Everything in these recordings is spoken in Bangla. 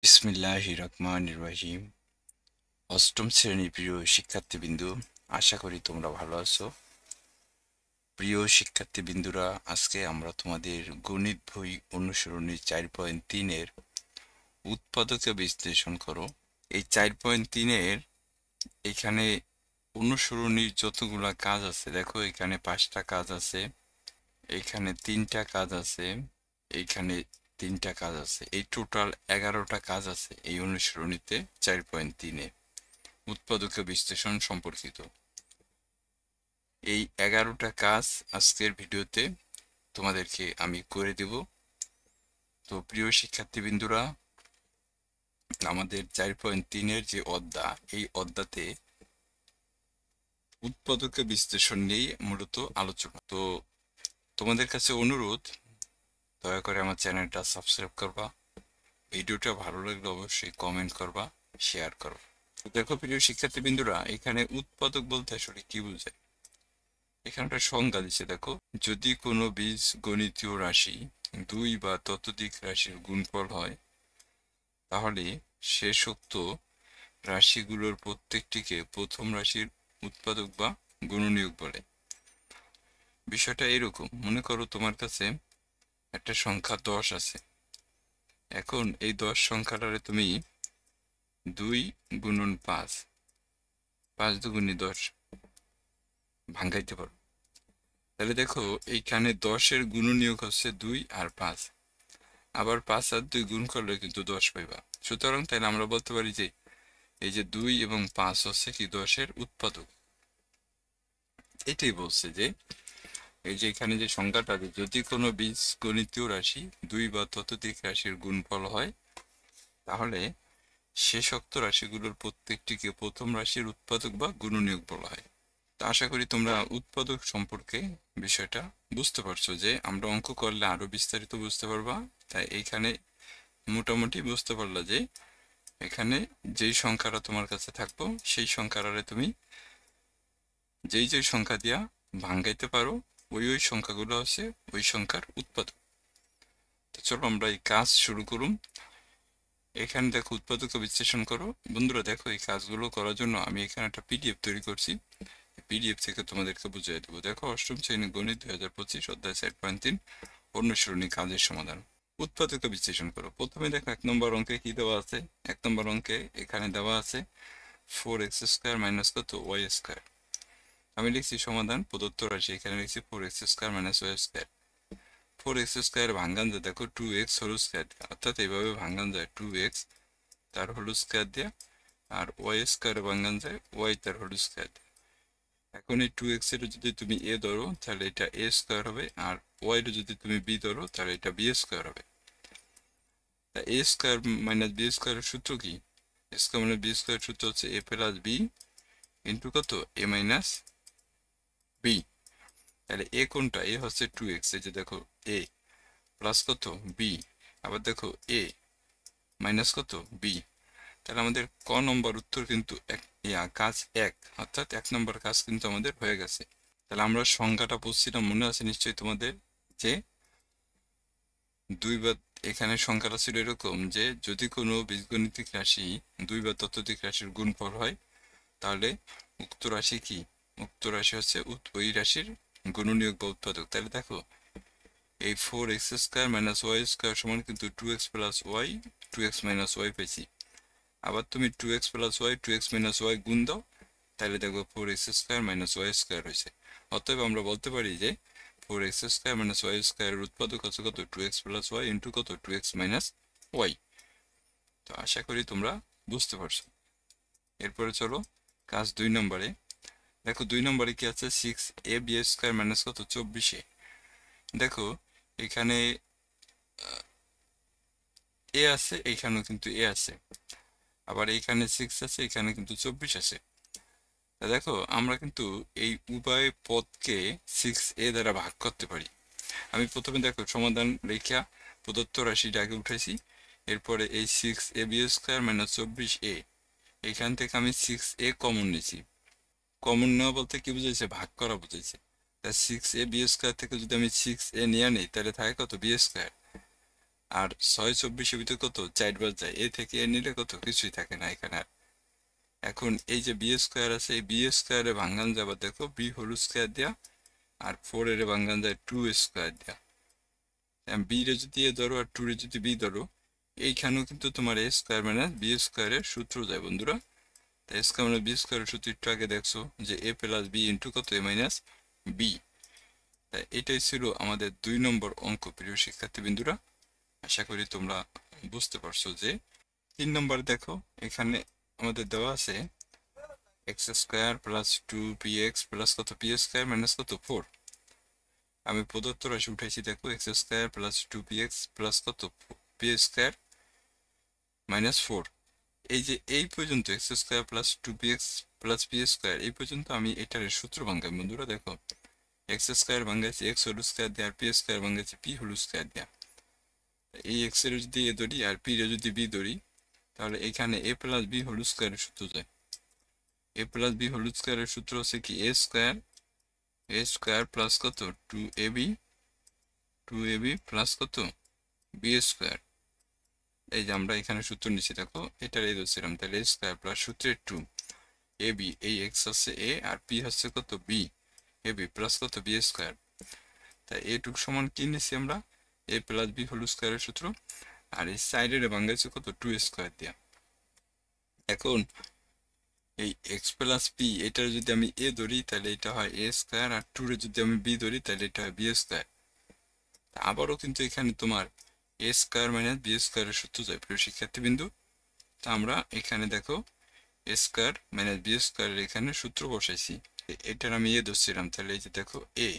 বিসমিল্লাহির রহমানির রহিম। অষ্টম শ্রেণীর প্রিয় শিক্ষার্থীবৃন্দু, আশা করি তোমরা ভালো আছো। প্রিয় শিক্ষার্থীবৃন্দুরা, আজকে আমরা তোমাদের গণিত বই অনুসরণী 4.3-এর উৎপাদকে বিশ্লেষণ করো। এই 4.3-এর এখানে অনুসরণীর যতগুলা কাজ আছে, দেখো এখানে 5টা কাজ আছে, এখানে 3টা কাজ আছে, এইখানে 3টা কাজ আছে। এই টোটাল 11টা কাজ আছে এই অনুসরণীতে 4.3-এ উৎপাদকে বিশ্লেষণ সম্পর্কিত। এই 11টা কাজ আজকের ভিডিওতে তোমাদেরকে আমি করে দেব। তো প্রিয় শিক্ষার্থীবৃন্দুরা, আমাদের 4.3-এর যে অধ্যায়, এই অধ্যায়তে উৎপাদকে বিশ্লেষণ নিয়ে মূলত আলোচনা। তো তোমাদের কাছে অনুরোধ, দয়া করে আমার চ্যানেলটা সাবস্ক্রাইব করবা, ভিডিওটা ভালো লাগলে অবশ্যই কমেন্ট করবা, শেয়ার করবা। দেখো প্রিয় শিক্ষার্থীবৃন্দুরা, এখানে উৎপাদক বলতে আসলে কি বোঝায়? এখানে একটা সংজ্ঞা দিচ্ছে, দেখো, যদি কোনো বীজগণিতীয় রাশি 2 বা ততোধিক রাশির গুণফল হয়, তাহলে শেষোক্ত রাশিগুলোর প্রত্যেকটিকে প্রথম রাশির উৎপাদক বা গুণনীয়ক বলে। বিষয়টা এরকম, মনে করো তোমার কাছে একটা সংখ্যা 10 আছে। এখন এই 10 সংখ্যাটারে তুমি 2 গুণন 5, 5 দুগুণে 10 ভাঙাইতে পারো। তাহলে দেখো, এইখানে 10-এর গুণনীয়ক হচ্ছে 2 আর 5, আবার 5 আর 2 গুণ করলে কিন্তু 10 পাইবা। সুতরাং তাহলে আমরা বলতে পারি যে এই যে 2 এবং 5 হচ্ছে কি 10-এর উৎপাদক। এটাই বলছে যে এই যে এখানে যে সংখ্যাটা, যদি কোনো বীজগণিতীয় রাশি 2 বা ততোধিক রাশির গুণফল হয়, তাহলে শেষোক্ত রাশিগুলোর প্রত্যেকটিকে প্রথম রাশির উৎপাদক বা গুণনীয়ক বলা হয়। তা আশা করি তোমরা উৎপাদক সম্পর্কে বিষয়টা বুঝতে পারছো, যে আমরা অঙ্ক করলে আরো বিস্তারিত বুঝতে পারবা। তাই এইখানে মোটামুটি বুঝতে পারলা যে এখানে যেই সংখ্যাটা তোমার কাছে থাকবো, সেই সংখ্যাটারে তুমি যেই সংখ্যা দিয়া ভাঙাইতে পারো, ওই সংখ্যাগুলো হচ্ছে ওই সংখ্যার উৎপাদক। তো চলো আমরা এই কাজ শুরু করুন। এখানে দেখো, উৎপাদক বিশ্লেষণ করো। বন্ধুরা দেখো, এই কাজগুলো করার জন্য আমি এখানে একটা পিডিএফ তৈরি করছি। পিডিএফ থেকে তোমাদেরকে বুঝিয়ে দেবো। দেখো, অষ্টম শ্রেণী গণিত 2025 অধ্যায় 4.3 অনুসরণী কাজের সমাধান। উৎপাদক বিশ্লেষণ করো। প্রথমে দেখো 1 নম্বর অঙ্কে কি দেওয়া আছে। 1 নম্বর অঙ্কে এখানে দেওয়া আছে 4x² মাইনাস কত y²। আমি লিখছি সমাধান প্রদত্ত রাশি, এখানে লিখছি 4x² মাইনাস y²। 4x² ভাঙ্গান যায় দেখো 2x হোল স্কয়ার, অর্থাৎ এইভাবে ভাঙ্গান যায় 2x তার হোল স্কয়ার দিয়ে, আর y² ভাঙ্গান যায় y তার হোল স্কয়ার দিয়ে। এখন এই 2x এর যদি তুমি a ধরো, তাহলে এটা a² হবে, আর y এর যদি তুমি b ধরো, তাহলে এটা b² হবে। তা a² মাইনাস b² এর সূত্র কি? a² মাইনাস b² সূত্র হচ্ছে a প্লাস b ইন্টু কত a মাইনাস b। তাহলে a কোনটা? a হচ্ছে 2x, এই যে দেখো a প্লাস কত b, আবার দেখো a মাইনাস কত b। তাহলে আমাদের ক নম্বর উত্তর কিন্তু কাজ 1, অর্থাৎ 1 নম্বর কাজ কিন্তু আমাদের হয়ে গেছে। তাহলে আমরা সংখ্যাটা বুঝছিলাম, মনে আছে নিশ্চয়ই তোমাদের, যে 2 বা, এখানে সংখ্যাটা ছিল এরকম যে যদি কোনো বীজগণিতিক রাশি 2 বা ততোধিক রাশির গুণফল হয়, তাহলে উক্ত রাশি কি? উক্ত রাশি হচ্ছে ওই রাশির গুণনীয়ক বা উৎপাদক। তাহলে দেখো, এই 4x² মাইনাস y² সমান কিন্তু 2x plus y, 2x minus y পেয়েছি। আবার তুমি 2x plus y, 2x minus y গুণ দাও, তাহলে দেখো 4x² মাইনাস y² হয়েছে। অতএব আমরা বলতে পারি যে 4x² মাইনাস y² এর উৎপাদক হচ্ছে কত? 2x প্লাস y ইন্টু কত? 2x minus y। তো আশা করি তোমরা বুঝতে পারছো। এরপরে চলো কাজ 2 নম্বরে। দেখো 2 নম্বরে কি আছে? 6ab² মাইনাস কত? 24a। দেখো এখানে a আছে, এইখানেও কিন্তু a আছে, আবার এইখানে 6 আছে, এখানে কিন্তু 24 আছে। দেখো আমরা কিন্তু এই উভয় পদকে 6a দ্বারা ভাগ করতে পারি। আমি প্রথমে দেখো সমাধান রেখা প্রদত্ত রাশিটা আগে উঠেছি, এরপরে এই 6ab² মাইনাস 24a, এখান থেকে আমি 6a কমন নিয়েছি। কমন নেওয়া বলতে কি বুঝাইছে? ভাগ করা বুঝাইছে। তা 6ab² থেকে যদি আমি 6a নিয়ে নিই, তাহলে থাকে কত? b²। আর 6 24 ভিতরে কত 4 বার যায়, এ থেকে এ নিলে কত কিছুই থাকে না এখানে আর। এখন এই যে বি স্কোয়ার আছে, এই বি স্কোয়ারে ভাঙ্গান যাবার দেখো বি হোল স্কোয়ার দেয়া, আর 4 এর ভাঙ্গান যায় 2 স্কোয়ার দেয়া। বি রে যদি এ ধরো আর 2 রে যদি বি ধরো, এইখানেও কিন্তু তোমার এ স্কোয়ার মাইনাস বি স্কোয়ারের সূত্র যায় বন্ধুরা। তাই এ স্কোয়ার মাইনাস বি স্কোয়ারের সূত্র একটু আগে দেখছো যে এ প্লাস বি ইন্টু কত এ মাইনাস বি। তাই এটাই ছিল আমাদের 2 নম্বর অঙ্ক প্রিয় শিক্ষার্থী বিন্দুরা। আশা করি তোমরা বুঝতে পারছো। যে 3 নম্বর দেখো, এখানে আমাদের দেওয়া আছে x square plus 2px plus কত পি স্কোয়ার মাইনাস কত 4। আমি প্রদত্ত রাশি উঠাইছি দেখো x square plus 2px plus কত পি স্কোয়ার মাইনাস 4। এই যে এই পর্যন্ত x square plus 2px plus p square, এই পর্যন্ত আমি এটার সূত্র ভাঙাই বন্ধুরা। দেখো এক্স স্কোয়ার ভাঙাইছি এক্স হোল স্কোয়ার দেওয়া, আর পি স্কোয়ার ভাঙাইছি পি হোল স্কোয়ার দেওয়া। এই এক্স এর যদি এ ধরি আর পি এর যদি বি ধরি, তাহলে এখানে এ প্লাস বি হোল স্কোয়ারের সূত্র যায়। এ প্লাস বি হোল স্কোয়ারের সূত্র হচ্ছে কি এ স্কোয়ার প্লাস কত 2ab প্লাস কত বি স্কোয়ার। এই যে আমরা এখানে সূত্র নিচ্ছি দেখো, এটার এই ধরছিলাম, তাহলে এ স্কোয়ার প্লাস সূত্রের 2ab, এই এক্স হচ্ছে এ আর পি হচ্ছে কত বি, এ বি প্লাস কত বি স্কোয়ার। তাই এটুক সমান কি নিচ্ছি আমরা এ প্লাস বি হোল স্কোয়ারের সূত্র, আর এই সাইডের ভাঙাইছে কত 2 স্কোয়ার দিয়া। এখন এই এক্স প্লাস পি এটার যদি আমি এ ধরি তাহলে এটা হয় এ স্কোয়ার, আর 2 রে যদি আমি বি ধরি তাহলে এটা হয় বি স্কোয়ার। আবারও কিন্তু এখানে তোমার এ স্কোয়ার মাইনাস বি স্কোয়ারের সূত্র যায় প্রিয় শিক্ষার্থী বিন্দু। তা আমরা এখানে দেখো এ স্কোয়ার মাইনাস বি স্কোয়ারের এখানে সূত্র বসাইছি, এটার আমি এ ধরছিলাম, তাহলে এই যে দেখো এ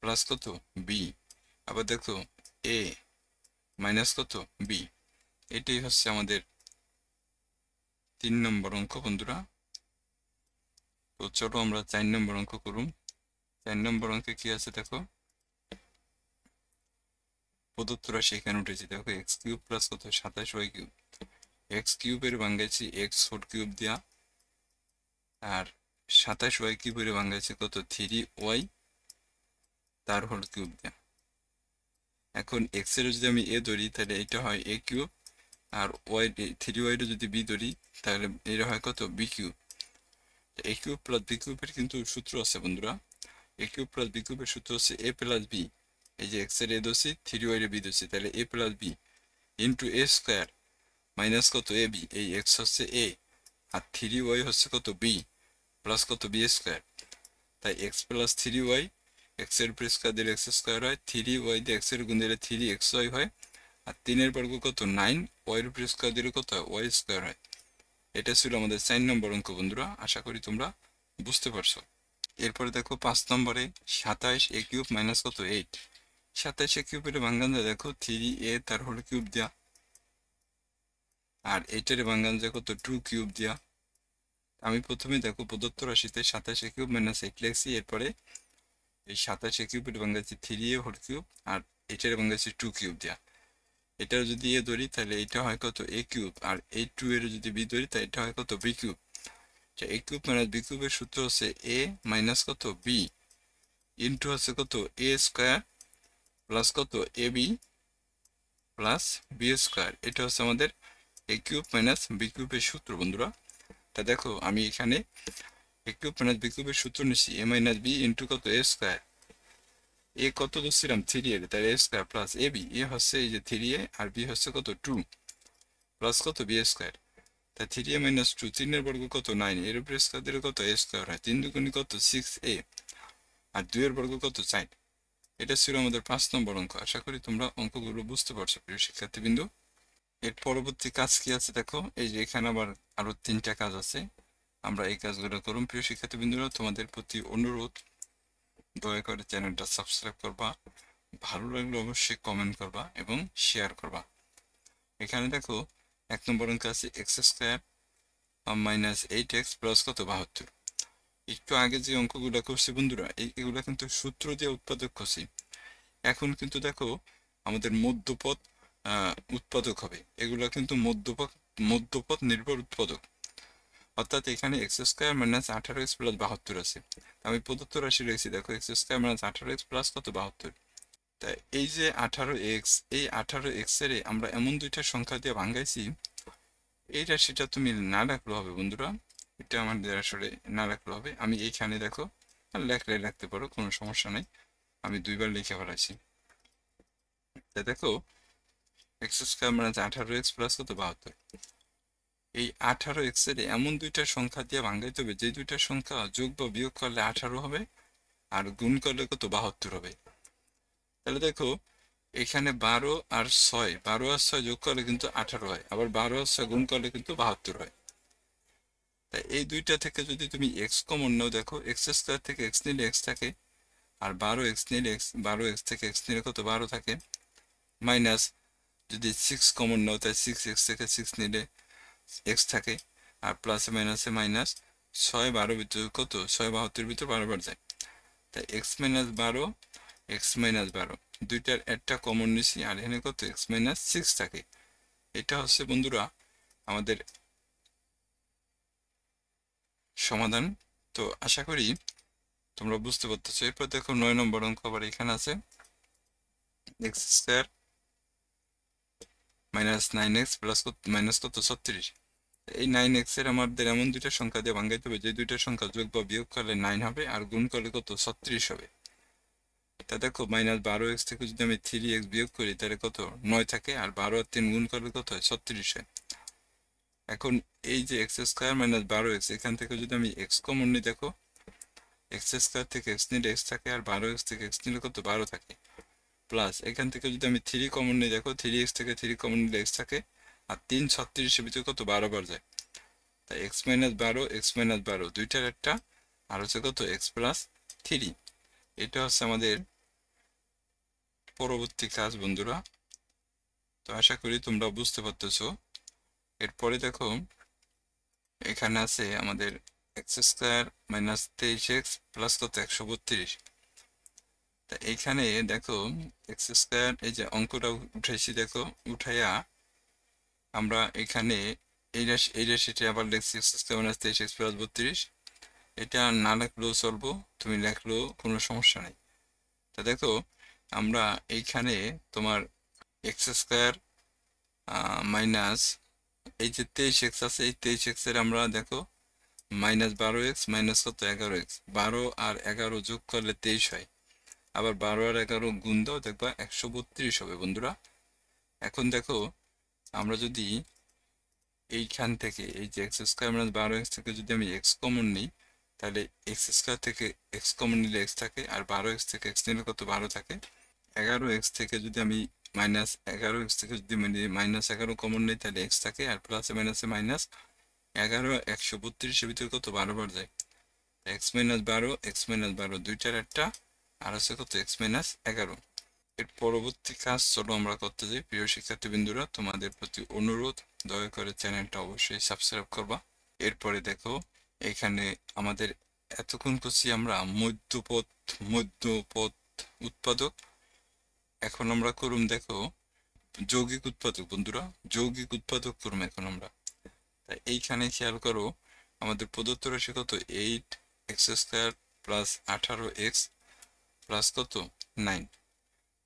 প্লাস কত বি, আবার দেখো এ মাইনাস কত বি। এটাই হচ্ছে আমাদের 3 নম্বর অঙ্ক বন্ধুরা। তো চলো আমরা 4 নম্বর অঙ্ক করুম। 4 নম্বর অঙ্কে কি আছে দেখো, প্রদত্ত রাশি এখানে উঠেছি দেখো এক্স কিউব প্লাস কত 27y কিউব। এক্স কিউবের ভাঙ্গাইছি এক্স হোল কিউব দিয়া, আর 27y কিউবের ভাঙ্গাইছি কত 3y তার হোল কিউব দিয়া। এখন এক্স এর যদি আমি এ ধরি তাহলে এটা হয় এ কিউব, আর ওয়াই 3y এর যদি বি ধরি তাহলে এটা হয় কত বি কিউব। এ কিউব প্লাস বি কিউবের কিন্তু সূত্র আছে বন্ধুরা। এ কিউব প্লাস বি কিউবের সূত্র হচ্ছে এ প্লাস বি, এই যে এক্স এর এ ধরছি 3y এর বি ধরছি, তাহলে এ প্লাস বি ইন্টু এ স্কোয়ার মাইনাস কত এ বি, এই এক্স হচ্ছে এ আর 3y হচ্ছে কত বি প্লাস কত বি স্কোয়ার। তাই এক্স প্লাস 3y, এক্স এর উপর স্কোয়ার দিলে এক্স স্কোয়ার হয়, 3y দিয়ে এক্স এর গুণ দিলে 3xy হয়, আর 3 এর বর্গ কত 9, y এর উপর স্কোয়ার দিলে কত হয় y স্কোয়ার হয়। এটা ছিল আমাদের 4 নম্বর অঙ্ক বন্ধুরা। আশা করি তোমরা বুঝতে পারছো। এরপরে দেখো 5 নম্বরে 27 এ কিউব মাইনাস কত 8। 27 এ কিউবের ভাঙ্গান যায় দেখো 3a তার হোল কিউব দিয়া, আর 8 এর ভাঙ্গান যায় কত 2 কিউব দিয়া। আমি প্রথমে দেখো প্রদত্ত রাশিতে 27 এ কিউব মাইনাস 8 লিখছি, এরপরে এই 27 এ কিউবের ভাঙ্গাচ্ছি 3a হোল কিউব, আর 8 এর ভাঙ্গাচ্ছি 2 কিউব দিয়া। এটা যদি এ ধরি তাহলে এটা হয় কত এ কিউব, আর এই 2 এর যদি বি ধরি তাহলে এটা হয় কত বি কিউব। এ কিউব মাইনাস বি কিউবের সূত্র হচ্ছে এ মাইনাস কত বি ইন্টু হচ্ছে কত এ স্কোয়ার প্লাস কত A B plus B square. এটা হচ্ছে আমাদের এ কিউব মাইনাস বি কিউবের সূত্র বন্ধুরা। তা দেখো আমি এখানে এ কিউব মাইনাস বি কিউবের সূত্র নিচ্ছি এ মাইনাস বি ইন্টু কত এ স্কোয়ার। এ কত ধরছিলাম 3a, তাহলে এ স্কোয়ার প্লাস এ বি, এ হচ্ছে এই যে 3a আর বি হচ্ছে কত 2 প্লাস কত বি স্কোয়ার। তাই 3a মাইনাস 2, 3 এর বর্গ কত 9, এর উপরে স্কোয়ার দিলে কত এ স্কোয়ার হয়, 3 দুগুণে কত 6a, আর 2 এর বর্গ কত 4। এটা ছিল আমাদের 5 নম্বর অঙ্ক। আশা করি তোমরা অঙ্কগুলো বুঝতে পারছো প্রিয় শিক্ষার্থীবৃন্দ। এর পরবর্তী কাজ কি আছে দেখো, এই যে এখানে আবার আরো 3টা কাজ আছে, আমরা এই কাজগুলো করুন। প্রিয় শিক্ষার্থীবৃন্দরা, তোমাদের প্রতি অনুরোধ দয়া করে চ্যানেলটা সাবস্ক্রাইব করবা, ভালো লাগলে অবশ্যই কমেন্ট করবা এবং শেয়ার করবা। এখানে দেখো 1 নম্বর অঙ্ক আছে x square minus 8x plus কত 72। একটু আগে যে অঙ্কগুলো করছি বন্ধুরা, এগুলা কিন্তু সূত্র দিয়ে উৎপাদক করছি। এখন কিন্তু দেখো আমাদের মধ্যপদ উৎপাদক হবে, এগুলা কিন্তু মধ্যপদ নির্ভর উৎপাদক। অর্থাৎ এখানে x square minus 18x plus 72 আছে। আমি প্রদত্ত রাশি রেখেছি দেখো x square minus 18x plus কত 72। তাই এই যে 18x, এই 18x এর আমরা এমন দুইটা সংখ্যা দিয়ে ভাঙাইছি, এই রাশিটা তুমি না রাখলেও হবে বন্ধুরা, এটা আমাদের আসলে না রাখলেও হবে। আমি এইখানে দেখো লেখলে রাখতে পারো, কোনো সমস্যা নাই, আমি দুইবার লিখে ফেলাইছি। দেখো এক্স স্কোয়ার মানে 18x প্লাস কত 72, এই 18x এর এমন দুইটা সংখ্যা দিয়ে ভাঙাইতে হবে যে দুইটা সংখ্যা যোগ বা বিয়োগ করলে 18 হবে আর গুণ করলে কত 72 হবে। তাহলে দেখো এখানে 12 আর 6, 12 আর 6 যোগ করলে কিন্তু 18 হয়, আবার 12 আর 6 গুণ করলে কিন্তু 72 হয়। তাই এই দুইটা থেকে যদি তুমি এক্স কমন নাও, দেখো এক্স স্কোয়ার থেকে এক্স নিলে এক্স থাকে, আর 12x নিলে এক্স, 12x থেকে এক্স নিলে কত 12 থাকে, মাইনাস যদি 6 কমন নাও তাই 6x থেকে 6 নিলে এক্স থাকে, আর প্লাসে মাইনাসে মাইনাস, 6 12 ভিতরে কত 6 72 ভিতরে 12 বার যায়, তাই এক্স মাইনাস 12, এক্স মাইনাস 12 দুইটার একটা কমন নিছি, আর এখানে কত এক্স মাইনাস 6 থাকে। এটা হচ্ছে বন্ধুরা আমাদের সমাধান। তো আশা করি তোমরা বুঝতে পারতেছো। এরপর দেখো 9 নম্বর অঙ্ক আবার এখানে আছে, x square minus 9x plus minus কত 36। এই 9x এর আমাদের এমন দুইটা সংখ্যা দিয়ে ভাঙাইতে হবে যে দুইটা সংখ্যা যোগ বা বিয়োগ করলে 9 হবে আর গুণ করলে কত 36 হবে। তা দেখো মাইনাস 12x থেকে যদি আমি 3x বিয়োগ করি তাহলে কত 9 থাকে, আর 12 আর 3 গুণ করলে কত হয় 36 হয়। এখন এই যে এক্স স্কোয়ার মাইনাস 12x, এখান থেকে যদি আমি এক্স কমন নিই, দেখো এক্স স্কোয়ার থেকে এক্স নিলে এক্স থাকে, আর 12x থেকে এক্স নিলে কত 12 থাকে, প্লাস এখান থেকে যদি আমি 3 কমন নিই, দেখো 3x থেকে 3 কমন নিলে এক্স থাকে, আর 3 36 ভিতরে কত 12 বার যায়, তাই এক্স মাইনাস 12, এক্স মাইনাস 12 দুইটার একটা, আর হচ্ছে কত এক্স প্লাস 3। এটা হচ্ছে আমাদের পরবর্তী কাজ বন্ধুরা। তো আশা করি তোমরা বুঝতে পারতেছো। এরপরে দেখো এখানে আছে আমাদের x square minus 23x plus কত 132। তা এইখানে দেখো এক্স স্কোয়ার, এই যে অঙ্কটা উঠাইছি দেখো, উঠাইয়া আমরা এখানে এই রাশিটা আবার লিখছি x square minus 23x plus 32। এটা না লিখলেও চলবো, তুমি লিখলেও কোনো সমস্যা নেই। তা দেখো আমরা এইখানে তোমার এক্স স্কোয়ার মাইনাস এই যে 23x আছে, এই 23x এর আমরা দেখো মাইনাস 12x মাইনাস কত 11x, 12 আর 11 যোগ করলে 23 হয়, আবার 12 আর 11 গুণ দাও দেখবা 132 হবে বন্ধুরা। এখন দেখো আমরা যদি এইখান থেকে এই যে এক্স স্কোয়ার মাইনাস 12x থেকে যদি আমি এক্স কমন নিই, তাহলে এক্স স্কোয়ার থেকে এক্স কমন নিলে এক্স থাকে, আর 12x থেকে এক্স নিলে কত 12 থাকে, 11x থেকে যদি আমি মাইনাস 11x থেকে যদি মাইনাস 11 কমন নিই তাহলে এক্স থাকে, আর প্লাসে মাইনাসে মাইনাস, 11 132 ভিতরে কত 12 বার যায়, এক্স মাইনাস 12, এক্স মাইনাস 12 দুইটার একটা, আর হচ্ছে কত এক্স মাইনাস 11। এর পরবর্তী কাজ চলো আমরা করতে যাই। প্রিয় শিক্ষার্থী বিন্দুরা, তোমাদের প্রতি অনুরোধ দয়া করে চ্যানেলটা অবশ্যই সাবস্ক্রাইব করবা। এরপরে দেখো এখানে আমাদের এতক্ষণ করছি আমরা মধ্যপদ উৎপাদক, এখন আমরা করুম দেখো যৌগিক উৎপাদক বন্ধুরা, যৌগিক উৎপাদক করুম এখন আমরা। তাই এইখানে খেয়াল করো আমাদের প্রদত্ত রাশি কত 8x square plus 18x plus কত 9।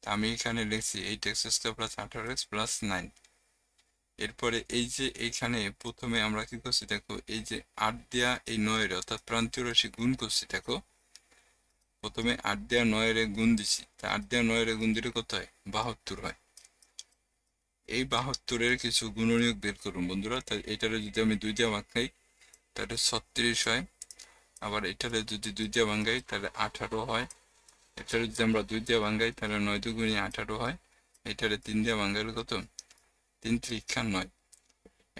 আমি এখানে লিখছি 8x square plus 18x plus 9। এরপরে এই যে এইখানে প্রথমে আমরা কি করছি দেখো, এই যে 8 দেয়া এই 9 এর অর্থাৎ প্রান্তীয় রাশি গুণ করছি, দেখো প্রথমে 8 দেয়া 9 এর গুণ দিছি, তা 8 দেয়া 9 এর গুণ দিলে কত হয় 72 হয়। এই 72 এর কিছু গুণনীয়ক বের করুন বন্ধুরা। তাই এটারে যদি আমি 2 দিয়ে ভাঙাই তাহলে 36 হয়, আবার এটারে যদি 2 দিয়ে ভাঙাই তাহলে 18 হয়, এটারে যদি আমরা 2 দিয়ে ভাঙাই তাহলে 9 দুগুণে 18 হয়, এটারে 3 দিয়ে ভাঙাইলে কত 3 3 9।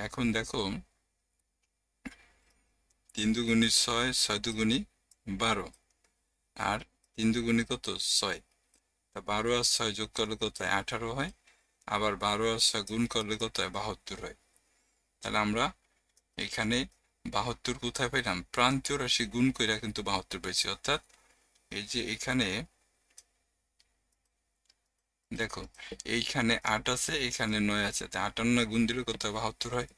এখন দেখো 3 দুগুণে 6, 6 দুগুণে 12, আর 3 দুগুণে কত 6, তা 12 আর 6 যোগ করলে কত হয় 18 হয়, আবার 12 আর 6 গুণ করলে কত হয় 72 হয়। তাহলে আমরা এখানে 72 কোথায় পেলাম, প্রান্তীয় রাশি গুণ করে কিন্তু 72 পেয়েছি, অর্থাৎ এই যে এখানে দেখো এইখানে 8 আছে, এখানে 9 আছে, তা 8 আর 9 গুণ দিলে কত 72 হয়।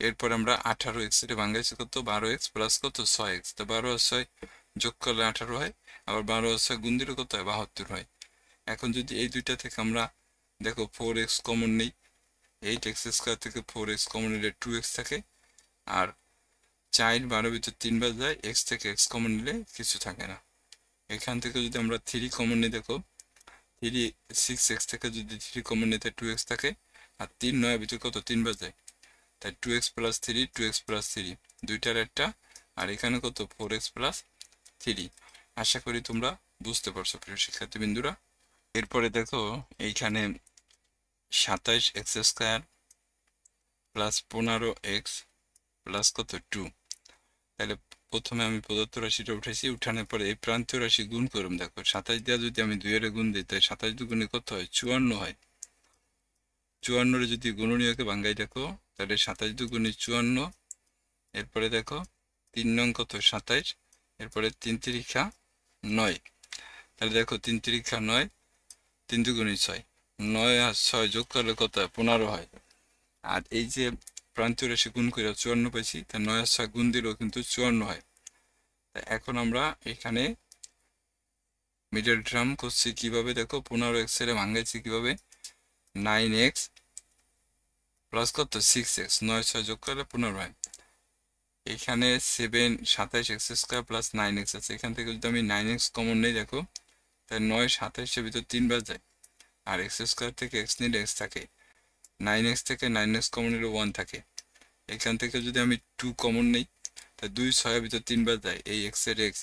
এরপর আমরা 18x এর ভাঙাইছি কত 12x প্লাস কত 6x, তা 12 আর 6 যোগ করলে 18 হয়, আবার 12 আর 6 গুণ দিলে কত হয় 72 হয়। এখন যদি এই দুইটা থেকে আমরা দেখো 4x কমন নেই, 8x স্কয়ার থেকে 4x কমন নিলে 2x থাকে, আর 4 12 ভিতর 3 বার যায়, x থেকে x কমন নিলে কিছু থাকে না। এখান থেকে যদি আমরা 3 কমন নিই, দেখো 3 6x থেকে যদি 3 কমন নিতে 2x থাকে, আর 3 9 ভিতর কত 3 বার যায়, তাই 2x প্লাস 3 2x প্লাস 3 দুইটার একটা, আর এখানে কত 4x প্লাস 3। আশা করি তোমরা বুঝতে পারছো প্রিয় শিক্ষার্থীবৃন্দুরা। এরপরে দেখো এইখানে 27x square plus 15x plus কত 2। তাহলে প্রথমে আমি প্রদত্ত রাশিটা উঠাইছি, উঠানোর পরে এই প্রান্তীয় রাশি গুণ করুন। দেখো 27 দিয়ে যদি আমি 2 এর গুণ দিই, তাই 27 দুগুণে কত হয় 54 হয়। 54 যদি গুণনীয়কে ভাঙ্গাই দেখো, তাহলে 27 দুগুণে 54। এরপরে দেখো 3 নং কত 27, এরপরে 3 তিরিখা 9। তাহলে দেখো 3 তিরিখা 9, 3 দুগুণে 6, 9 আর 6 যোগ করলে কত হয় 15 হয়। আর এই যে প্রান্তীয় রাশি গুণ করে 54 পাইছি, তা 9 আর 6 গুণ দিলেও কিন্তু 54 হয়। তা এখন আমরা এখানে মিডল টার্ম করছি কিভাবে, দেখো 15x এর ভাঙাইছি কিভাবে, 9x প্লাস কত 6x, 9 6 যোগ করলে 15 হয়। এখানে 27x স্কয়ার প্লাস 9x আছে, এখান থেকে যদি আমি 9x কমন নেই, দেখো তাই 9 27 এর ভিতর 3 বার যায়, আর x স্কয়ার থেকে x নিলে x থাকে, 9x থেকে 9x কমন নিলে 1 থাকে। এখান থেকে যদি আমি 2 কমন নেই, তাই 2 6 এর ভিতর 3 বার যায়, এই x এর x,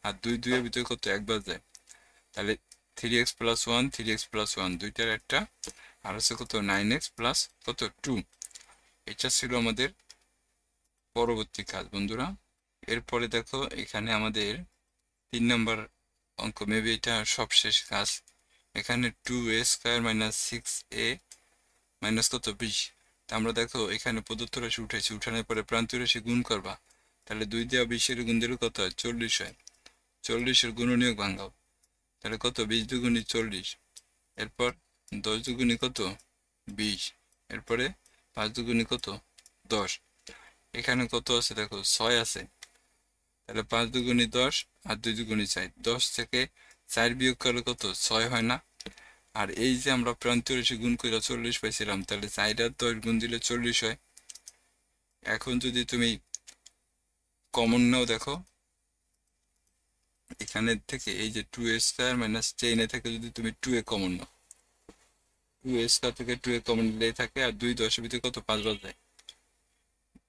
আর 2 2 এর ভিতর কত একবার যায়, তাহলে 3x প্লাস 1 3x প্লাস 1 দুইটার একটা, আর হচ্ছে কত 9x প্লাস কত 2। এটা ছিল আমাদের পরবর্তী কাজ বন্ধুরা। এরপরে দেখো এখানে আমাদের 3 নম্বর অঙ্ক, মেবি এটা সবশেষ কাজ। এখানে 2a square minus 6a minus কত 20। তা আমরা দেখো এখানে প্রদত্ত রাশি উঠেছি, উঠানোর পরে প্রান্তীয় রাশি গুণ করবা, তাহলে 2 দিয়ে 20 এর গুণ দিলে কত হয় 40 হয়। 40 এর গুণনীয়ক ভাঙাও, তাহলে কত 20 দুগুণে 40, এরপর 10 দুগুণে কত 20, এরপরে 5 দুগুণে কত 10। এখানে কত আছে দেখো 6 আছে, তাহলে 5 দুগুণে 10 আর 2 দুগুণে 4, 10 থেকে 4 বিয়োগ করলে কত 6 হয় না। আর এই যে আমরা প্রান্তীয় রাশি গুণ করে 40 পাইছিলাম, তাহলে 4 আর 10 গুণ দিলে 40 হয়। এখন যদি তুমি কমন নাও, দেখো এখানে থেকে এই যে 2a স্কয়ার মাইনাস 10 থেকে যদি তুমি 2a কমন নাও, 2a স্কয়ার থেকে 2a কমন নিলেই থাকে, আর 2 10 এর ভিতরে কত 5 বার যায়,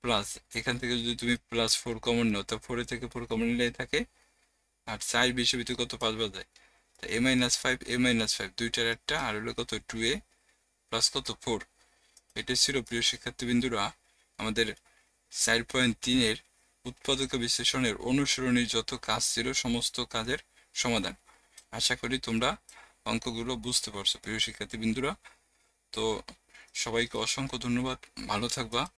প্লাস এখান থেকে যদি তুমি প্লাস 4 কমন নাও, তা 4 থেকে 4 কমন নিলেই থাকে, আর 4 20 এর ভিতরে কত 5 বার যায়, তা a মাইনাস 5 a মাইনাস 5 দুইটার একটা, আর হলো কত 2a প্লাস কত 4। এটা ছিল প্রিয় শিক্ষার্থীবৃন্দুরা আমাদের 4.3 এর উৎপাদক বিশ্লেষণের অনুসরণী যত কাজ ছিল সমস্ত কাজের সমাধান। আশা করি তোমরা অঙ্কগুলো বুঝতে পারছো প্রিয় শিক্ষার্থীবৃন্দুরা। তো সবাইকে অসংখ্য ধন্যবাদ, ভালো থাকবা।